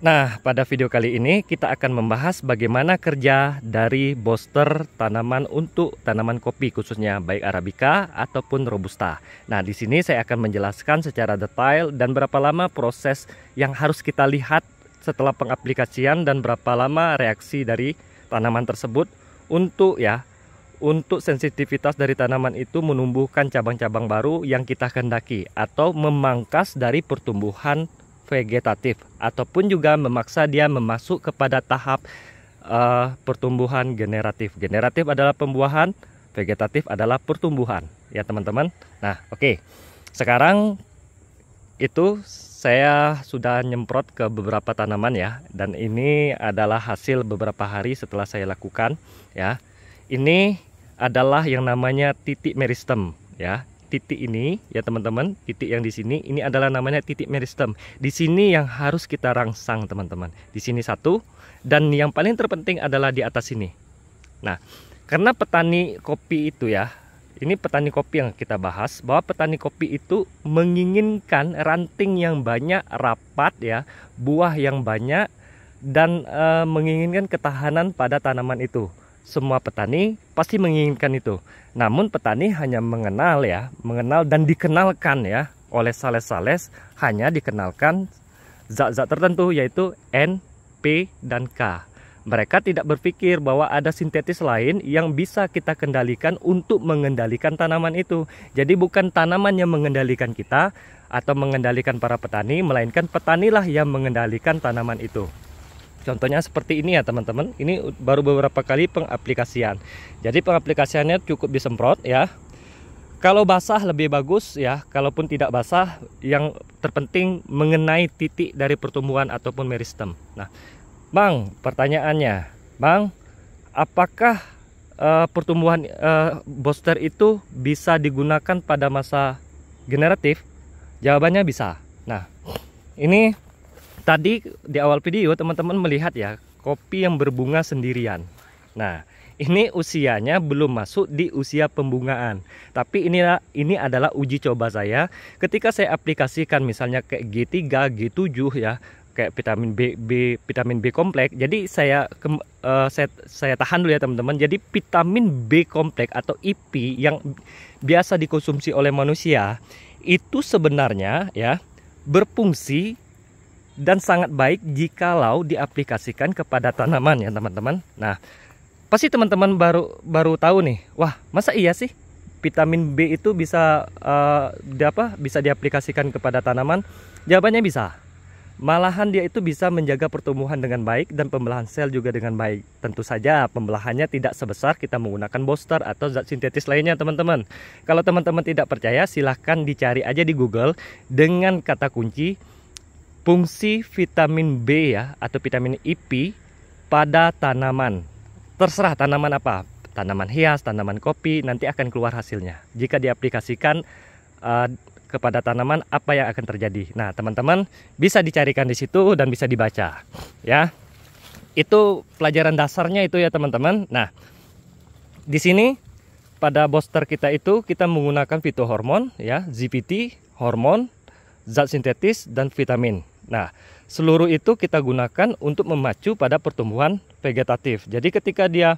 Nah, pada video kali ini kita akan membahas bagaimana kerja dari booster tanaman untuk tanaman kopi, khususnya baik Arabica ataupun Robusta. Nah, di sini saya akan menjelaskan secara detail dan berapa lama proses yang harus kita lihat setelah pengaplikasian dan berapa lama reaksi dari tanaman tersebut untuk sensitivitas dari tanaman itu menumbuhkan cabang-cabang baru yang kita kehendaki atau memangkas dari pertumbuhan vegetatif ataupun juga memaksa dia masuk kepada tahap pertumbuhan generatif. Generatif adalah pembuahan, vegetatif adalah pertumbuhan, ya teman-teman. Nah, oke. Sekarang itu saya sudah nyemprot ke beberapa tanaman ya, dan ini adalah hasil beberapa hari setelah saya lakukan ya. Ini adalah yang namanya titik meristem ya. Titik ini ya teman-teman, titik yang di sini ini adalah namanya titik meristem. Di sini yang harus kita rangsang teman-teman. Di sini satu, dan yang paling terpenting adalah di atas sini. Nah, karena petani kopi itu ya, ini petani kopi yang kita bahas, bahwa petani kopi itu menginginkan ranting yang banyak, rapat ya, buah yang banyak, dan menginginkan ketahanan pada tanaman itu. Semua petani pasti menginginkan itu. Namun petani hanya mengenal dan dikenalkan ya oleh sales-sales, hanya dikenalkan zat-zat tertentu yaitu N, P, dan K. Mereka tidak berpikir bahwa ada sintetis lain yang bisa kita kendalikan untuk mengendalikan tanaman itu. Jadi bukan tanaman yang mengendalikan kita atau mengendalikan para petani, melainkan petanilah yang mengendalikan tanaman itu. Contohnya seperti ini ya teman-teman. Ini baru beberapa kali pengaplikasian. Jadi pengaplikasiannya cukup disemprot ya. Kalau basah lebih bagus ya. Kalaupun tidak basah, yang terpenting mengenai titik dari pertumbuhan ataupun meristem. Nah, Bang, pertanyaannya, Bang, apakah pertumbuhan booster itu bisa digunakan pada masa generatif? Jawabannya bisa. Nah, ini tadi di awal video teman-teman melihat ya, kopi yang berbunga sendirian. Nah, ini usianya belum masuk di usia pembungaan. Tapi ini adalah uji coba saya ketika saya aplikasikan misalnya kayak G3, G7 ya, kayak vitamin vitamin B kompleks. Jadi saya tahan dulu ya teman-teman. Jadi vitamin B kompleks atau IP yang biasa dikonsumsi oleh manusia itu sebenarnya ya berfungsi dan sangat baik jikalau diaplikasikan kepada tanaman ya teman-teman. Nah, pasti teman-teman baru tahu nih, wah masa iya sih vitamin B itu bisa bisa diaplikasikan kepada tanaman? Jawabannya bisa. Malahan dia itu bisa menjaga pertumbuhan dengan baik dan pembelahan sel juga dengan baik. Tentu saja pembelahannya tidak sebesar kita menggunakan booster atau zat sintetis lainnya teman-teman. Kalau teman-teman tidak percaya, silahkan dicari aja di Google dengan kata kunci fungsi vitamin B ya atau vitamin IP pada tanaman. Terserah tanaman apa, tanaman hias, tanaman kopi, nanti akan keluar hasilnya. Jika diaplikasikan kepada tanaman, apa yang akan terjadi? Nah, teman-teman bisa dicarikan di situ dan bisa dibaca. Ya, itu pelajaran dasarnya itu ya teman-teman. Nah, di sini pada booster kita itu kita menggunakan fitohormon ya, ZPT, hormon, zat sintetis, dan vitamin. Nah, seluruh itu kita gunakan untuk memacu pada pertumbuhan vegetatif. Jadi ketika dia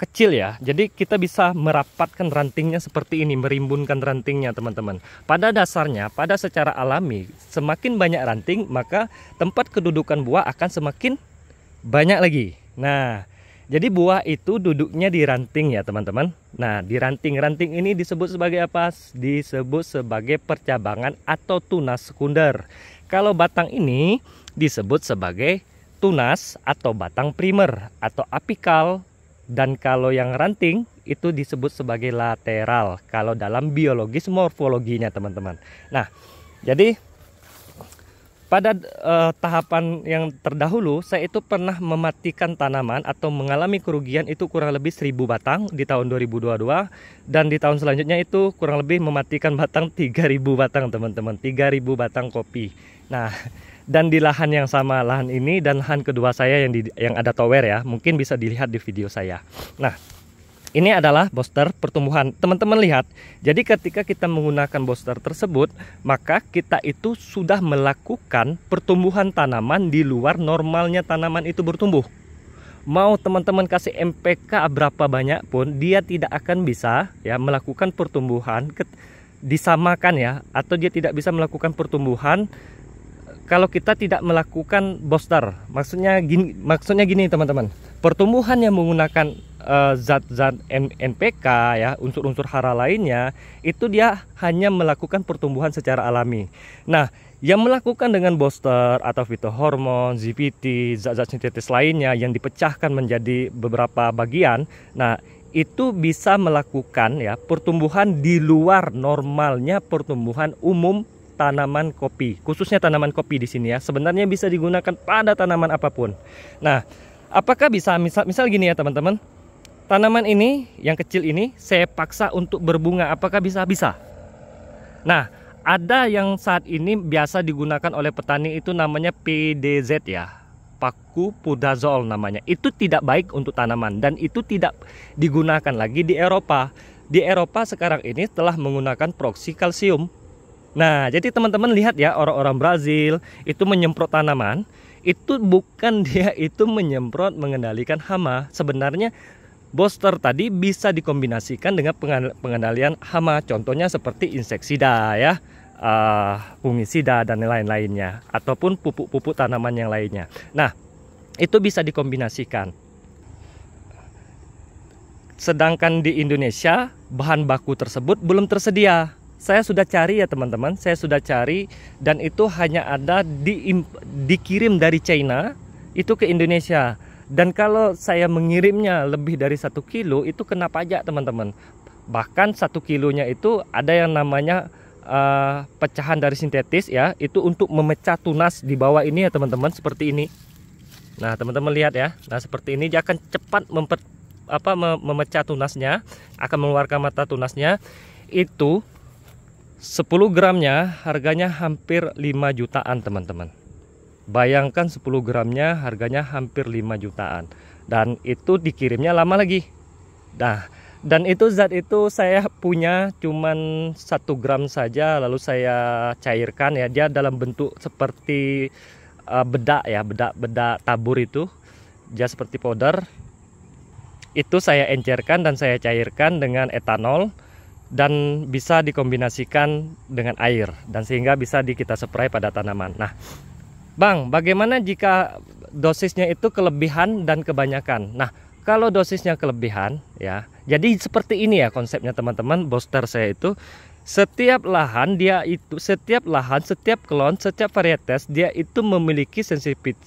kecil ya, jadi kita bisa merapatkan rantingnya seperti ini, merimbunkan rantingnya teman-teman. Pada dasarnya, pada secara alami, semakin banyak ranting, maka tempat kedudukan buah akan semakin banyak lagi. Nah, jadi buah itu duduknya di ranting ya teman-teman. Nah, di ranting-ranting ini disebut sebagai apa? Disebut sebagai percabangan atau tunas sekunder. Kalau batang ini disebut sebagai tunas atau batang primer atau apikal. Dan kalau yang ranting itu disebut sebagai lateral kalau dalam biologis morfologinya teman-teman. Nah, jadi pada tahapan yang terdahulu saya itu pernah mematikan tanaman atau mengalami kerugian itu kurang lebih 1000 batang di tahun 2022, dan di tahun selanjutnya itu kurang lebih mematikan batang 3000 batang teman-teman, 3000 batang kopi. Nah, dan di lahan yang sama, lahan ini dan lahan kedua saya yang ada tower ya, mungkin bisa dilihat di video saya. Nah, ini adalah booster pertumbuhan. Teman-teman lihat, jadi ketika kita menggunakan booster tersebut, maka kita itu sudah melakukan pertumbuhan tanaman di luar normalnya tanaman itu bertumbuh. Mau teman-teman kasih MPK berapa banyak pun, dia tidak akan bisa ya melakukan pertumbuhan disamakan ya, atau dia tidak bisa melakukan pertumbuhan kalau kita tidak melakukan booster. Maksudnya gini teman-teman, pertumbuhan yang menggunakan zat-zat NPK ya, unsur-unsur hara lainnya, itu dia hanya melakukan pertumbuhan secara alami. Nah, yang melakukan dengan booster atau fitohormon, ZPT, zat-zat sintetis lainnya yang dipecahkan menjadi beberapa bagian, nah itu bisa melakukan ya pertumbuhan di luar normalnya pertumbuhan umum tanaman kopi, khususnya tanaman kopi di sini ya. Sebenarnya bisa digunakan pada tanaman apapun. Nah, apakah bisa misal gini ya teman-teman, tanaman ini yang kecil ini saya paksa untuk berbunga, apakah bisa? Bisa. Nah, ada yang saat ini biasa digunakan oleh petani itu namanya PDZ ya, Pacupudazole namanya. Itu tidak baik untuk tanaman dan itu tidak digunakan lagi di Eropa. Di Eropa sekarang ini telah menggunakan proksikalsium. Nah, jadi teman-teman lihat ya, orang-orang Brazil itu menyemprot tanaman, itu bukan dia itu menyemprot mengendalikan hama. Sebenarnya booster tadi bisa dikombinasikan dengan pengendalian hama, contohnya seperti inseksida ya, fungisida dan lain-lainnya, ataupun pupuk-pupuk tanaman yang lainnya. Nah, itu bisa dikombinasikan. Sedangkan di Indonesia bahan baku tersebut belum tersedia. Saya sudah cari ya teman-teman, saya sudah cari, dan itu hanya ada dikirim dari China itu ke Indonesia. Dan kalau saya mengirimnya lebih dari 1 kilo itu kena pajak teman-teman. Bahkan 1 kilonya itu ada yang namanya pecahan dari sintetis ya, itu untuk memecah tunas di bawah ini ya teman-teman, seperti ini. Nah teman-teman lihat ya, nah seperti ini dia akan cepat memecah tunasnya, akan mengeluarkan mata tunasnya. Itu 10 gramnya harganya hampir 5 jutaan teman-teman. Bayangkan 10 gramnya harganya hampir 5 jutaan. Dan itu dikirimnya lama lagi. Nah, dan itu zat itu saya punya cuman 1 gram saja, lalu saya cairkan ya. Dia dalam bentuk seperti bedak ya, bedak tabur itu. Dia seperti powder. Itu saya encerkan dan saya cairkan dengan etanol, dan bisa dikombinasikan dengan air, dan sehingga bisa kita spray pada tanaman. Nah, Bang, bagaimana jika dosisnya itu kelebihan dan kebanyakan? Nah, kalau dosisnya kelebihan ya, jadi seperti ini ya konsepnya teman-teman. Booster saya itu setiap lahan setiap klon, setiap varietas dia itu memiliki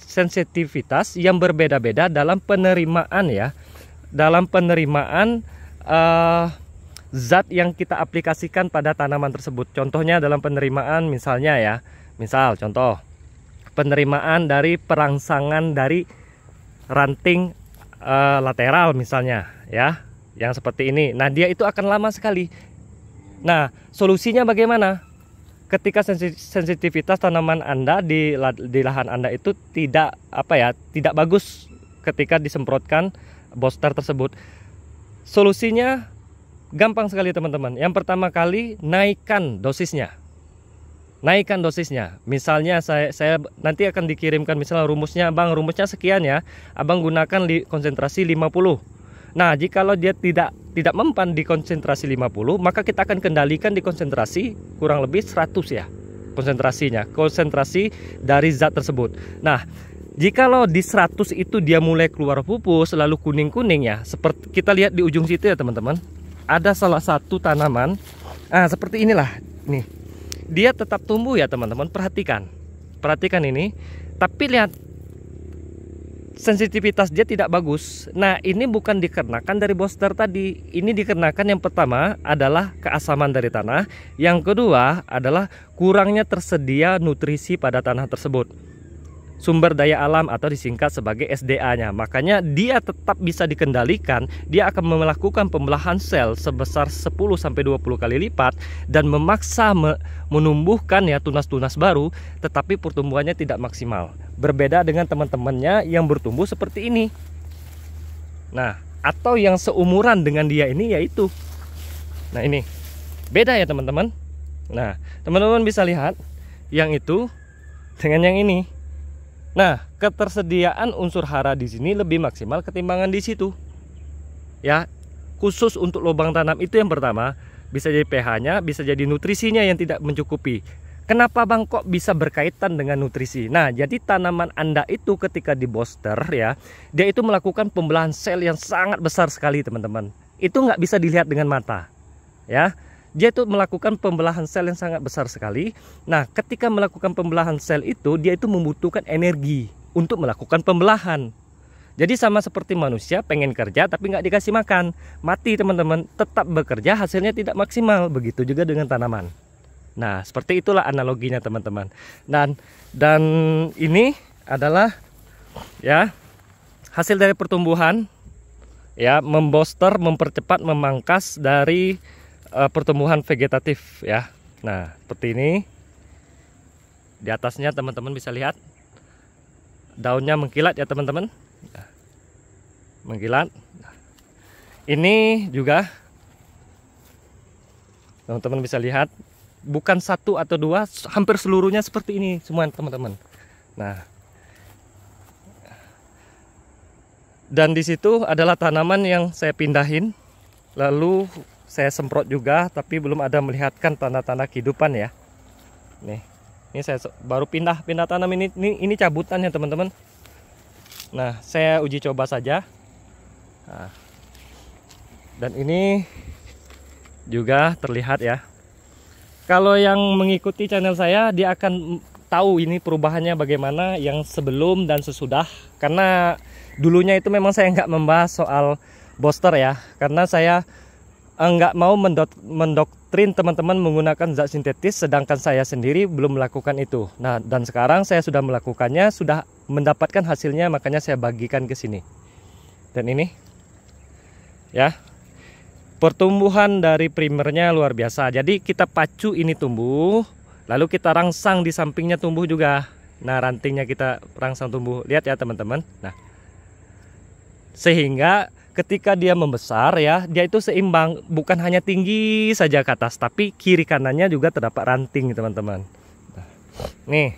sensitivitas yang berbeda-beda dalam penerimaan ya, dalam penerimaan zat yang kita aplikasikan pada tanaman tersebut. Contohnya dalam penerimaan misalnya ya, contoh penerimaan dari perangsangan dari ranting lateral misalnya ya, yang seperti ini. Nah, dia itu akan lama sekali. Nah, solusinya bagaimana? Ketika sensitivitas tanaman Anda di lahan Anda itu tidak tidak bagus ketika disemprotkan booster tersebut. Solusinya gampang sekali teman-teman. Yang pertama kali, naikkan dosisnya. Misalnya saya nanti akan dikirimkan misalnya rumusnya, Bang, rumusnya sekian ya. Abang gunakan konsentrasi 50. Nah, jikalau dia tidak mempan di konsentrasi 50, maka kita akan kendalikan di konsentrasi kurang lebih 100 ya. Konsentrasi dari zat tersebut. Nah, jikalau di 100 itu dia mulai keluar pupus lalu kuning-kuning ya, seperti kita lihat di ujung situ ya teman-teman. Ada salah satu tanaman, seperti inilah nih. Dia tetap tumbuh ya teman-teman, perhatikan ini. Tapi lihat, sensitivitas dia tidak bagus. Nah, ini bukan dikarenakan dari booster tadi. Ini dikarenakan yang pertama adalah keasaman dari tanah. Yang kedua adalah kurangnya tersedia nutrisi pada tanah tersebut, sumber daya alam atau disingkat sebagai SDA-nya. Makanya dia tetap bisa dikendalikan. Dia akan melakukan pembelahan sel sebesar 10-20 kali lipat dan memaksa menumbuhkan ya tunas-tunas baru, tetapi pertumbuhannya tidak maksimal. Berbeda dengan teman-temannya yang bertumbuh seperti ini. Nah, atau yang seumuran dengan dia ini yaitu. Nah ini beda ya teman-teman. Nah teman-teman bisa lihat yang itu dengan yang ini. Nah ketersediaan unsur hara di sini lebih maksimal ketimbangan di situ. Ya khusus untuk lubang tanam itu yang pertama, bisa jadi pH-nya, bisa jadi nutrisinya yang tidak mencukupi. Kenapa Bang kok bisa berkaitan dengan nutrisi? Nah, jadi tanaman Anda itu ketika di booster ya, dia itu melakukan pembelahan sel yang sangat besar sekali teman-teman. Itu nggak bisa dilihat dengan mata. Ya, dia itu melakukan pembelahan sel yang sangat besar sekali. Nah, ketika melakukan pembelahan sel itu, dia itu membutuhkan energi untuk melakukan pembelahan. Jadi sama seperti manusia pengen kerja tapi nggak dikasih makan, mati teman-teman, tetap bekerja hasilnya tidak maksimal. Begitu juga dengan tanaman. Nah seperti itulah analoginya teman-teman. Dan ini adalah ya hasil dari pertumbuhan ya, membooster, mempercepat, memangkas dari pertumbuhan vegetatif ya. Nah seperti ini. Di atasnya teman-teman bisa lihat daunnya mengkilat ya teman-teman. Mengkilat. Ini juga teman-teman bisa lihat bukan satu atau dua, hampir seluruhnya seperti ini semua teman-teman. Nah, dan di situ adalah tanaman yang saya pindahin, lalu saya semprot juga, tapi belum ada melihatkan tanda-tanda kehidupan ya. Nih, ini saya baru pindah tanam ini cabutannya teman-teman. Nah, saya uji coba saja. Nah, dan ini juga terlihat ya. Kalau yang mengikuti channel saya, dia akan tahu ini perubahannya bagaimana yang sebelum dan sesudah. Karena dulunya itu memang saya nggak membahas soal booster ya. Karena saya nggak mau mendoktrin teman-teman menggunakan zat sintetis, sedangkan saya sendiri belum melakukan itu. Nah, dan sekarang saya sudah melakukannya, sudah mendapatkan hasilnya, makanya saya bagikan ke sini. Dan ini ya, pertumbuhan dari primernya luar biasa. Jadi kita pacu ini tumbuh, lalu kita rangsang di sampingnya tumbuh juga. Nah, rantingnya kita rangsang tumbuh. Lihat ya teman-teman. Nah, sehingga ketika dia membesar ya, dia itu seimbang, bukan hanya tinggi saja ke atas, tapi kiri kanannya juga terdapat ranting teman-teman. Nah, nih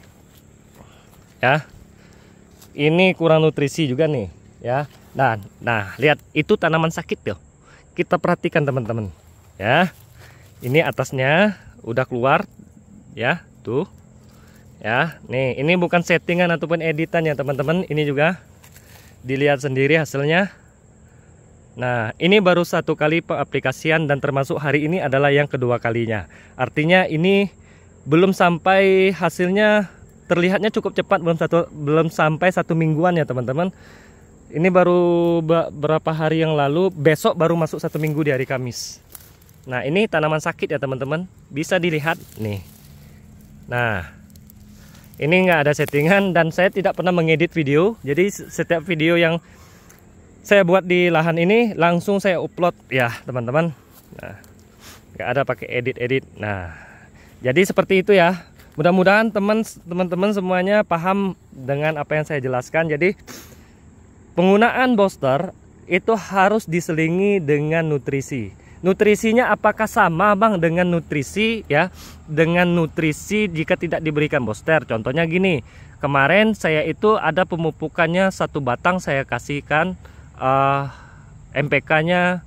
ya, ini kurang nutrisi juga nih ya. Nah lihat itu tanaman sakit tuh. Kita perhatikan teman-teman ya, ini atasnya udah keluar ya, tuh ya. Nih ini bukan settingan ataupun editan ya teman-teman, ini juga dilihat sendiri hasilnya. Nah ini baru satu kali pengaplikasian dan termasuk hari ini adalah yang kedua kalinya. Artinya ini belum sampai hasilnya, terlihatnya cukup cepat, belum sampai 1 mingguan ya teman-teman. Ini baru berapa hari yang lalu, besok baru masuk 1 minggu di hari Kamis. Nah ini tanaman sakit ya teman-teman, bisa dilihat nih. Nah ini nggak ada settingan dan saya tidak pernah mengedit video. Jadi setiap video yang saya buat di lahan ini langsung saya upload ya teman-teman. Nah nggak ada pakai edit-edit. Nah jadi seperti itu ya. Mudah-mudahan teman-teman semuanya paham dengan apa yang saya jelaskan. Jadi penggunaan booster itu harus diselingi dengan nutrisi. Nutrisinya apakah sama Bang dengan nutrisi ya? Dengan nutrisi jika tidak diberikan booster. Contohnya gini, kemarin saya itu ada pemupukannya 1 batang saya kasihkan MPK-nya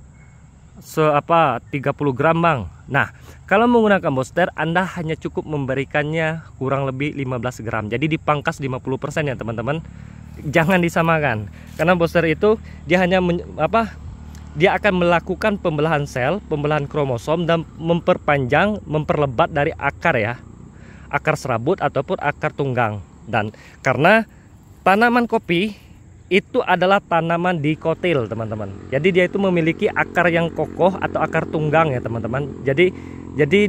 30 gram Bang. Nah, kalau menggunakan booster Anda hanya cukup memberikannya kurang lebih 15 gram. Jadi dipangkas 50% ya teman-teman. Jangan disamakan, karena booster itu dia hanya dia akan melakukan pembelahan sel, pembelahan kromosom dan memperlebat dari akar ya, akar serabut ataupun akar tunggang. Dan karena tanaman kopi itu adalah tanaman dikotil teman-teman, jadi dia itu memiliki akar yang kokoh atau akar tunggang ya teman-teman. Jadi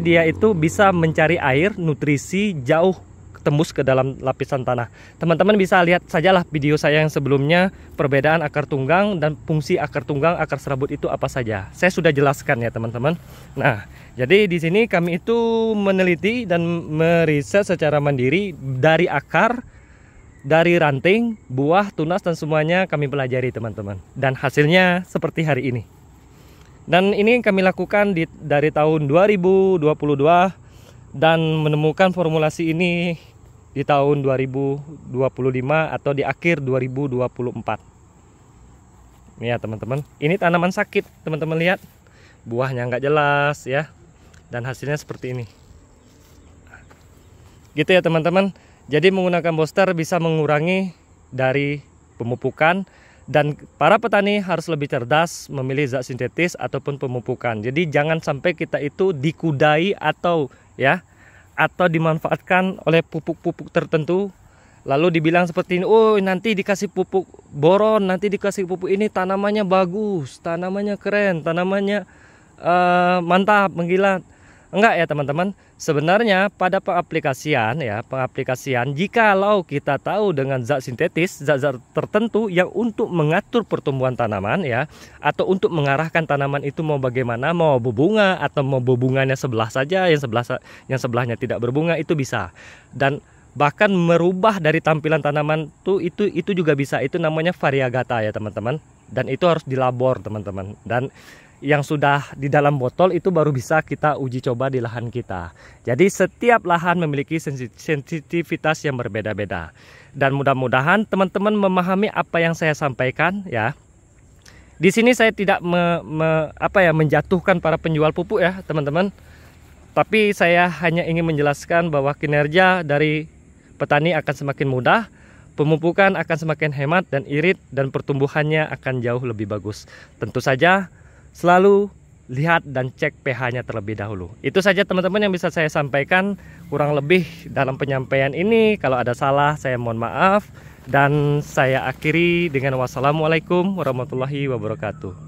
dia itu bisa mencari air, nutrisi jauh tembus ke dalam lapisan tanah. Teman-teman bisa lihat sajalah video saya yang sebelumnya, perbedaan akar tunggang dan fungsi akar tunggang, akar serabut itu apa saja. Saya sudah jelaskan ya teman-teman. Nah, jadi di sini kami itu meneliti dan meriset secara mandiri dari akar, dari ranting, buah, tunas dan semuanya kami pelajari teman-teman. Dan hasilnya seperti hari ini. Dan ini kami lakukan dari tahun 2022 dan menemukan formulasi ini di tahun 2025 atau di akhir 2024. Ini ya teman-teman. Ini tanaman sakit, teman-teman lihat. Buahnya nggak jelas ya. Dan hasilnya seperti ini. Gitu ya teman-teman. Jadi menggunakan booster bisa mengurangi dari pemupukan. Dan para petani harus lebih cerdas memilih zat sintetis ataupun pemupukan. Jadi jangan sampai kita itu dikudai atau dimanfaatkan oleh pupuk-pupuk tertentu. Lalu dibilang seperti ini, oh nanti dikasih pupuk boron, nanti dikasih pupuk ini tanamannya bagus, tanamannya keren, tanamannya mantap, mengkilat. Enggak ya teman-teman, sebenarnya pada pengaplikasian jikalau kita tahu dengan zat sintetis, zat-zat tertentu yang untuk mengatur pertumbuhan tanaman ya, atau untuk mengarahkan tanaman itu mau bagaimana, mau berbunga atau mau berbunganya sebelah saja, yang sebelahnya tidak berbunga itu bisa. Dan bahkan merubah dari tampilan tanaman itu juga bisa. Itu namanya variegata ya teman-teman. Dan itu harus dilabor teman-teman. Dan yang sudah di dalam botol itu baru bisa kita uji coba di lahan kita. Jadi setiap lahan memiliki sensitivitas yang berbeda-beda. Dan mudah-mudahan teman-teman memahami apa yang saya sampaikan ya. Di sini saya tidak menjatuhkan para penjual pupuk ya teman-teman. Tapi saya hanya ingin menjelaskan bahwa kinerja dari petani akan semakin mudah, pemupukan akan semakin hemat dan irit, dan pertumbuhannya akan jauh lebih bagus. Tentu saja selalu lihat dan cek pH-nya terlebih dahulu. Itu saja teman-teman yang bisa saya sampaikan kurang lebih dalam penyampaian ini. Kalau ada salah saya mohon maaf, dan saya akhiri dengan wassalamualaikum warahmatullahi wabarakatuh.